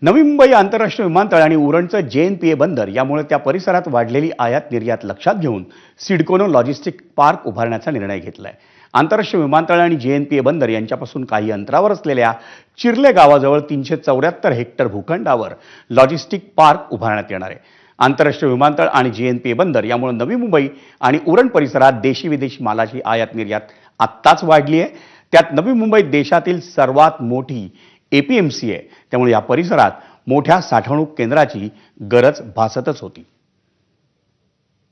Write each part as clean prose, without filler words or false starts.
नवी मुंबई आंतरराष्ट्रीय विमानतळ आणि उरणचं JNPA बंदर यामुळे त्या परिसरात वाढलेली आयात निर्यात लक्षात घेऊन सिडकोनं लॉजिस्टिक पार्क उभारण्याचा निर्णय घेतलाय। आंतरराष्ट्रीय विमानतळ आणि JNPA बंदर यांच्यापासून काही अंतरावर असलेल्या चिर्ले गावाजवळ 374 हेक्टर भूखंडावर लॉजिस्टिक पार्क उभारण्यात येणार आहे। आंतरराष्ट्रीय विमानतळ आणि JNPA बंदर यामुळे नवी मुंबई आणि उरण परिसरात देशी विदेशी मालाची आयात निर्यात आत्ताच वाढली आहे। त्यात नवी मुंबई देशातील सर्वात मोठी APMC आहे, त्यामुळे या परिसरात मोठ्या साठवणूक केंद्राची गरज भासतच होती।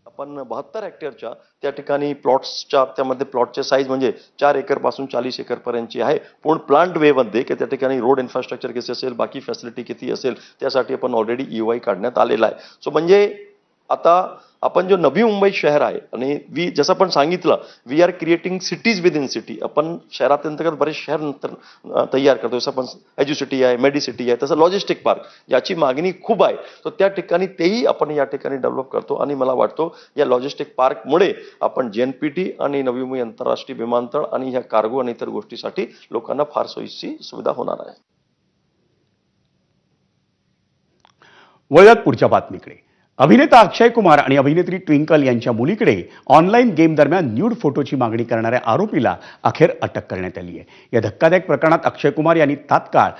आपण 72 हेक्टरच्या त्या ठिकाणी प्लॉट्सच्या त्यामध्ये प्लॉटचे साईज म्हणजे 4 एकर पासून 40 एकर पर्यंतची आहे। पूर्ण प्लांट वे मध्ये की त्या ठिकाणी रोड इन्फ्रास्ट्रक्चर किती असेल, बाकी फॅसिलिटी किती असेल, त्यासाठी आपण ऑलरेडी EOI काढण्यात आलेला आहे। सो म्हणजे आता आपण जो नवी मुंबई शहर आहे आणि जसं आपण सांगितलं, we are creating cities within city. आपण शहरांतर्गत बरेच शहर तयार करतो, जसं आपण एज्युसिटी आहे, मेडिसिटी आहे, तसं लॉजिस्टिक पार्क याची मागणी खूप आहे। तर त्या ठिकाणी तेही आपण या ठिकाणी डेव्हलप करतो आणि मला वाटतो या लॉजिस्टिक पार्कमुळे आपण JNPT आणि नवी मुंबई आंतरराष्ट्रीय विमानतळ आणि ह्या कार्गो आणि इतर गोष्टीसाठी लोकांना फार सोयीची सुविधा होणार आहे। वळत पुढच्या बातमीकडे। अभिनेता अक्षय कुमार आणि अभिनेत्री ट्विंकल यांच्या मुलीकडे ऑनलाईन गेम दरम्यान न्यूड फोटोची मागणी करणाऱ्या आरोपीला अखेर अटक करण्यात आली आहे। या धक्कादायक प्रकरणात अक्षय कुमार यांनी तात्काळ